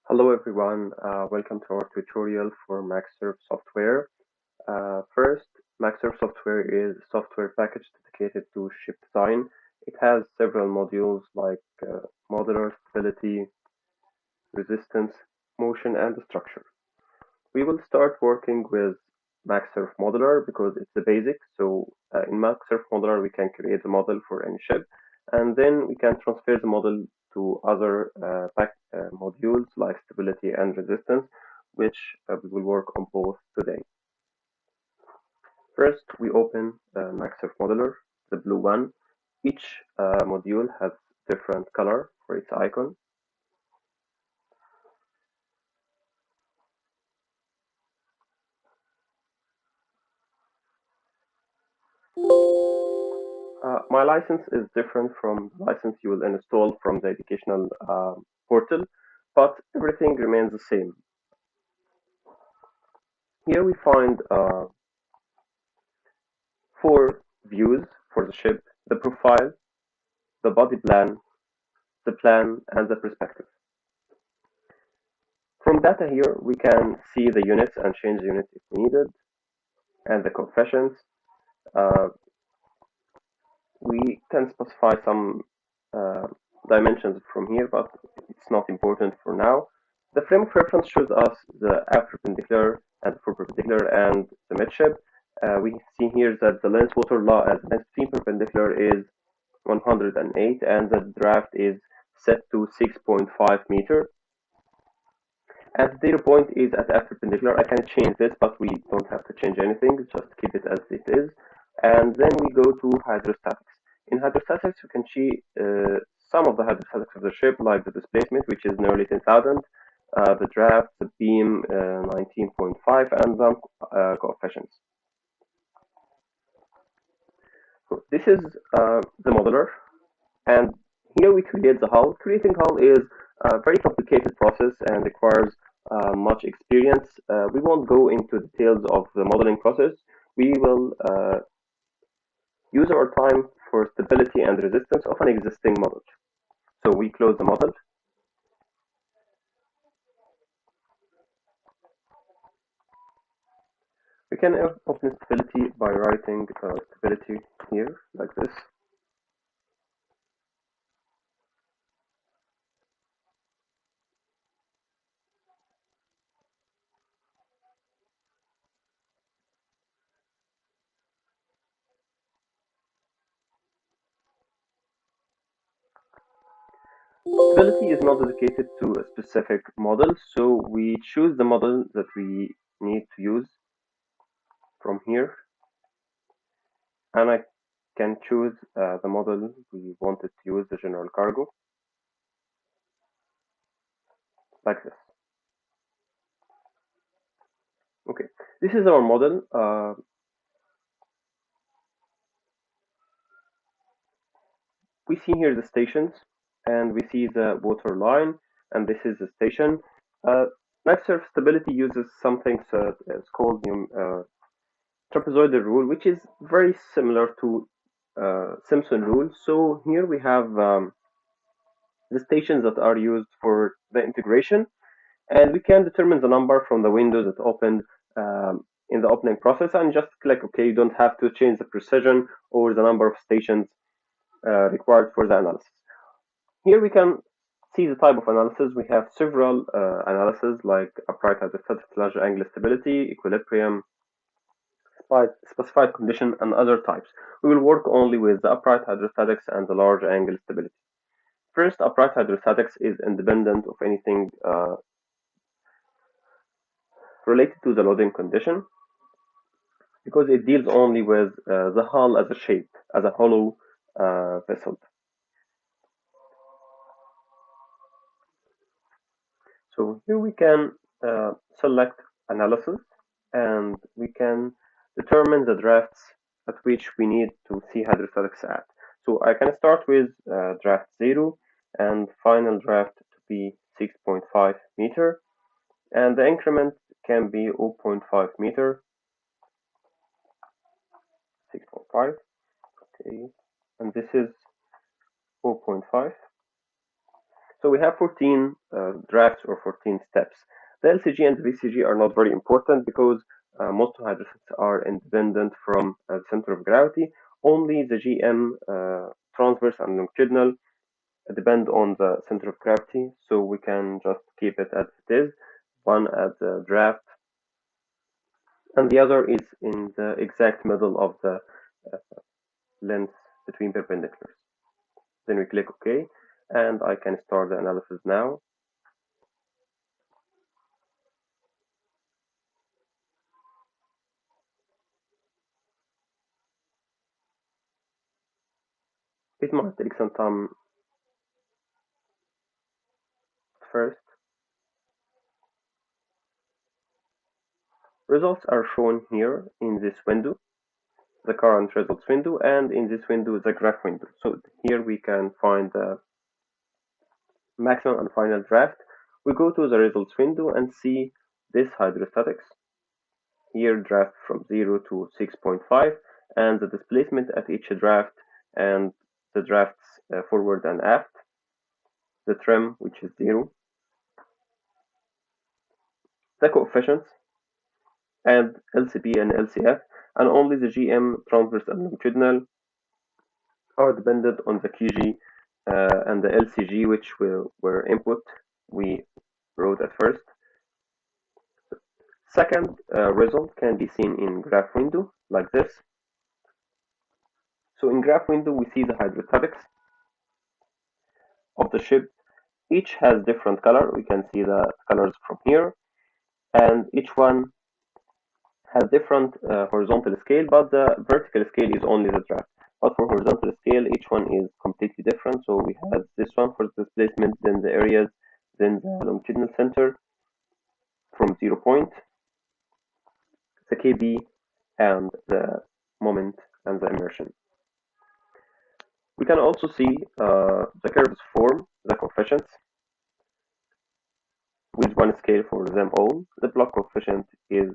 Hello everyone, welcome to our tutorial for MAXSURF software. First, MAXSURF software is a software package dedicated to ship design. It has several modules like modular, stability, resistance, motion, and structure. We will start working with MAXSURF modular because it's the basic. So in MAXSURF modular, we can create a model for any ship, and then we can transfer the model to other modules like stability and resistance, which we will work on both today. First, we open MAXSURF modular, the blue one. Each module has different color for its icon. My license is different from the license you will install from the educational portal, but everything remains the same. Here we find four views for the ship: the profile, the body plan, the plan, and the perspective. From data here, we can see the units and change the units if needed, and the confessions. Uh, we can specify some uh, dimensions from here, but it's not important for now. The frame of reference shows us the aft perpendicular and the fore perpendicular and the midship. We see here that the lens water law as lens between perpendicular is 108 and the draft is set to 6.5 meter. And the data point is at aft perpendicular. I can change this, but we don't have to change anything, just keep it as it is. And then we go to hydrostatics. In hydrostatics, you can see some of the hydrostatics of the ship, like the displacement, which is nearly 10,000, the draft, the beam 19.5, and some coefficients. So this is the modeler, and here we create the hull. Creating hull is a very complicated process and requires much experience. We won't go into details of the modeling process. We will use our time for stability and resistance of an existing model. So we close the model. We can open stability by writing stability here, like this. Stability is not dedicated to a specific model, so we choose the model that we need to use from here, and I can choose the model we wanted to use, the general cargo, like this. Okay, this is our model. We see here the stations, and we see the water line, and this is the station. MAXSURF Stability uses something that is called the trapezoidal rule, which is very similar to Simpson rule. So here we have the stations that are used for the integration, and we can determine the number from the window that opened in the opening process and just click OK. You don't have to change the precision or the number of stations required for the analysis. Here we can see the type of analysis. We have several analyses like upright hydrostatic large angle stability, equilibrium, specified condition, and other types. We will work only with the upright hydrostatics and the large angle stability. First, upright hydrostatics is independent of anything related to the loading condition because it deals only with the hull as a shape, as a hollow vessel. So here we can select analysis, and we can determine the drafts at which we need to see hydrostatics at. So I can start with draft 0 and final draft to be 6.5 meter, and the increment can be 0.5 meter, 6.5, okay, and this is 0.5. So we have 14 drafts or 14 steps. The LCG and the VCG are not very important because most hydrostats are independent from the center of gravity. Only the GM transverse and longitudinal depend on the center of gravity, so we can just keep it as it is. One as a draft, and the other is in the exact middle of the length between perpendiculars. Then we click OK, and I can start the analysis now. It might take some time first. Results are shown here in this window, the current results window, and in this window, the graph window. So here we can find the maximum and final draft. We go to the results window and see this hydrostatics. Here draft from 0 to 6.5 and the displacement at each draft and the drafts forward and aft, the trim which is 0, the coefficients and LCP and LCF, and only the GM transverse and longitudinal are dependent on the QG and the LCG which were input we wrote at first. Second result can be seen in graph window like this. So in graph window we see the hydrostatics of the ship. Each has different color. We can see the colors from here, and each one has different horizontal scale, but the vertical scale is only the draft. But for horizontal scale, each one is completely different. So we have this one for the displacement, then the areas, then the longitudinal center from 0 point, the KB, and the moment and the immersion. We can also see the curves form the coefficients with one scale for them all. The block coefficient is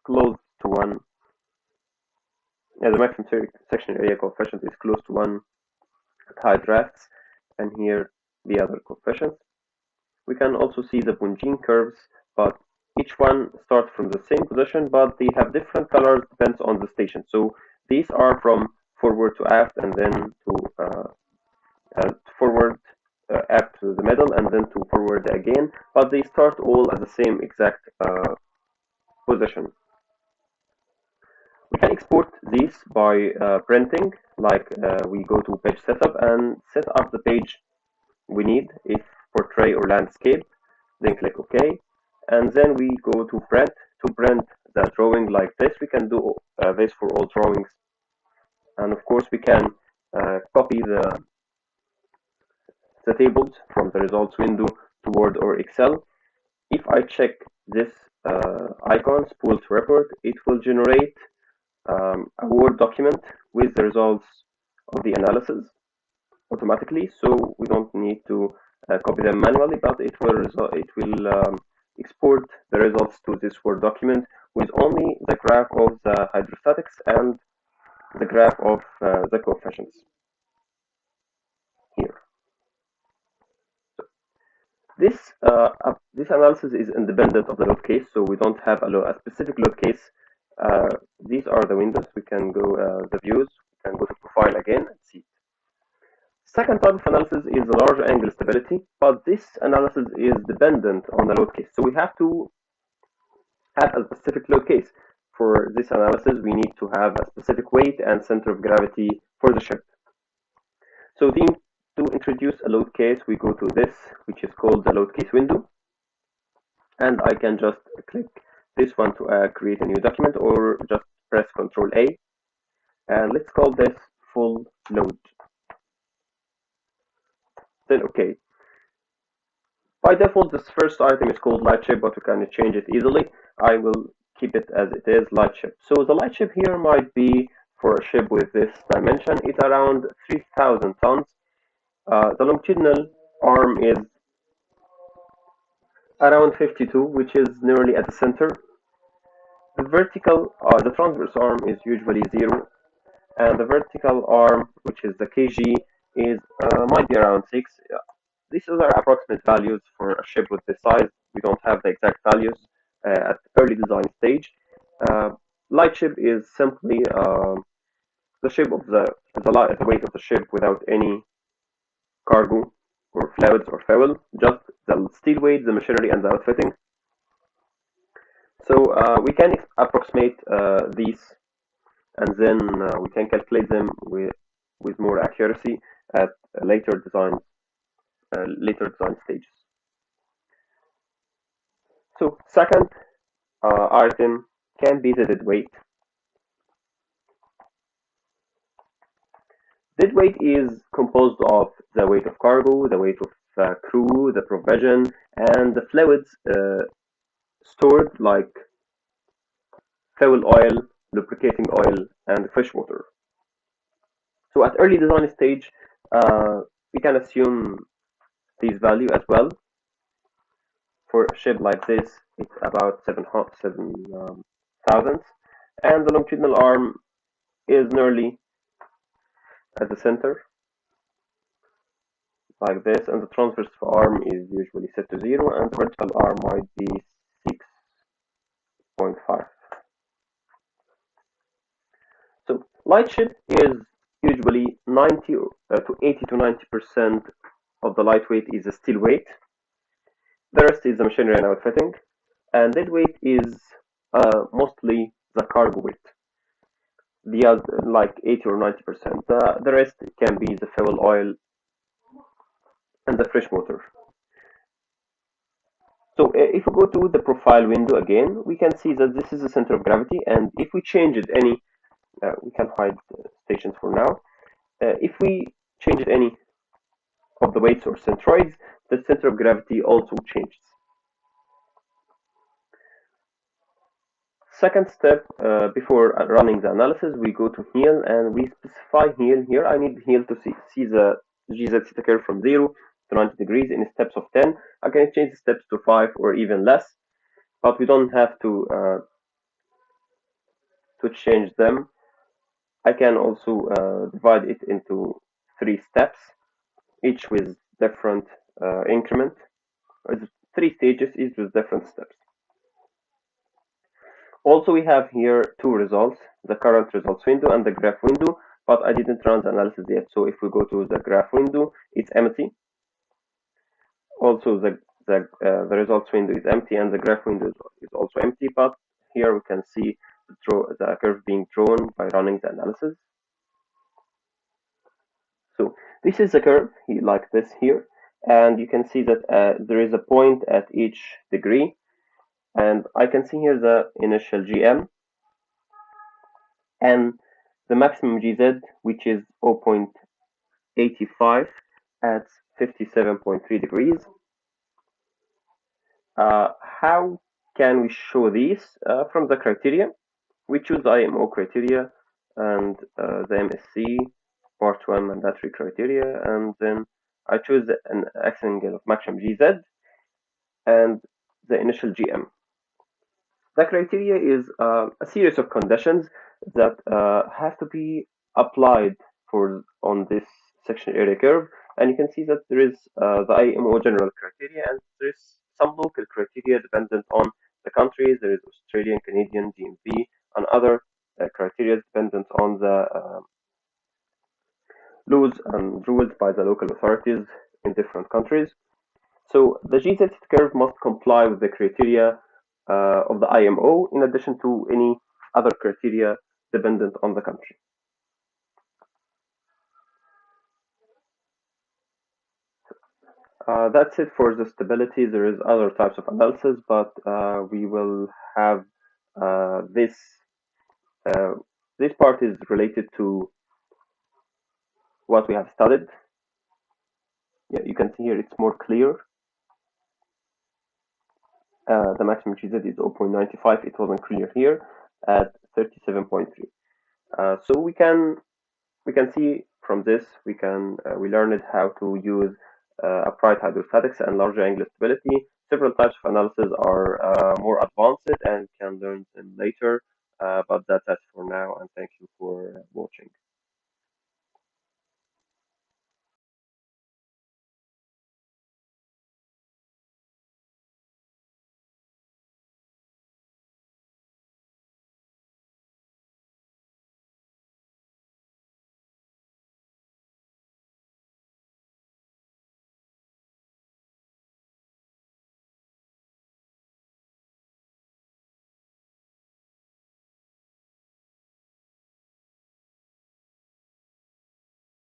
close to 1. The maximum section area coefficient is close to 1 at high drafts, and here the other coefficients. We can also see the Bungean curves, but each one starts from the same position, but they have different colors depends on the station. So these are from forward to aft, and then to forward aft to the middle, and then to forward again, but they start all at the same exact position. We can export these by printing, like we go to page setup and set up the page we need, if portrait or landscape, then click OK, and then we go to print the drawing like this. We can do this for all drawings, and of course we can copy the tables from the results window to Word or Excel. If I check this icon, spool to report, it will generate a Word document with the results of the analysis automatically, so we don't need to copy them manually, but it will export the results to this Word document with only the graph of the hydrostatics and the graph of the coefficients here. This analysis is independent of the load case, so we don't have a specific load case. These are the windows. We can go the views. We can go to profile again and see. Second type of analysis is the large angle stability, but this analysis is dependent on the load case. So we have to have a specific load case. For this analysis, we need to have a specific weight and center of gravity for the ship. So to introduce a load case, we go to this, which is called the load case window. And I can just click this one to create a new document, or just press Ctrl A. And let's call this full load. Then OK. By default, this first item is called light ship, but we can change it easily. I will keep it as it is, light ship. So the light ship here might be, for a ship with this dimension, it's around 3,000 tons. The longitudinal arm is around 52, which is nearly at the center. The vertical, the transverse arm is usually 0, and the vertical arm, which is the kg, is might be around 6. these are approximate values for a ship with this size. We don't have the exact values at early design stage. Uh, Light ship is simply the shape of the weight of the ship without any cargo or fluids or fuel, just the steel weight, the machinery, and the outfitting. So we can approximate these, and then we can calculate them with more accuracy at later design stages. So second item can be the dead weight. Dead weight is composed of the weight of cargo, the weight of crew, the provision, and the fluids stored like fuel oil, lubricating oil, and fresh water. So at early design stage, we can assume these value as well. For a ship like this, it's about 7,000, and the longitudinal arm is nearly at the center, like this, and the transverse arm is usually set to 0, and the vertical arm might be 6.5. So light ship is usually 90 to 80 to 90% of the lightweight is the steel weight. The rest is the machinery and outfitting, and dead weight is mostly the cargo weight. The other, like 80 or 90%. The rest can be the fuel oil and the fresh water. So if we go to the profile window again, we can see that this is the center of gravity, and if we change it any, we can hide stations for now. If we change it any of the weights or centroids, the center of gravity also changes. Second step, before running the analysis, we go to heel and we specify heel here. I need heel to see the GZ theta curve from 0 to 90 degrees in steps of 10. I can change the steps to 5 or even less, but we don't have to change them. I can also divide it into 3 steps, each with different increment. 3 stages, each with different steps. Also, we have here 2 results, the current results window and the graph window, but I didn't run the analysis yet. So if we go to the graph window, it's empty. Also, the results window is empty and the graph window is also empty, but here we can see the curve being drawn by running the analysis. So this is the curve like this here, and you can see that there is a point at each degree, and I can see here the initial GM and the maximum GZ, which is 0.85 at 57.3 degrees. How can we show these? From the criteria, we choose the IMO criteria and the MSC part 1 mandatory criteria, and then I choose an angle of maximum GZ and the initial GM. The criteria is a series of conditions that have to be applied on this section area curve, and you can see that there is the IMO general criteria, and there is some local criteria dependent on the countries. There is Australian, Canadian, DMV, and other criteria dependent on the laws and rules by the local authorities in different countries. So the GZ curve must comply with the criteria of the IMO in addition to any other criteria dependent on the country. That's it for the stability. There is other types of analysis, but we will have this. This part is related to what we have studied. Yeah, you can see here it's more clear. The maximum GZ is 0.95. It wasn't clear here at 37.3. So we can see from this we learned how to use upright hydrostatics and large angular stability. Several types of analysis are more advanced and can learn them later. But that's it for now, and thank you for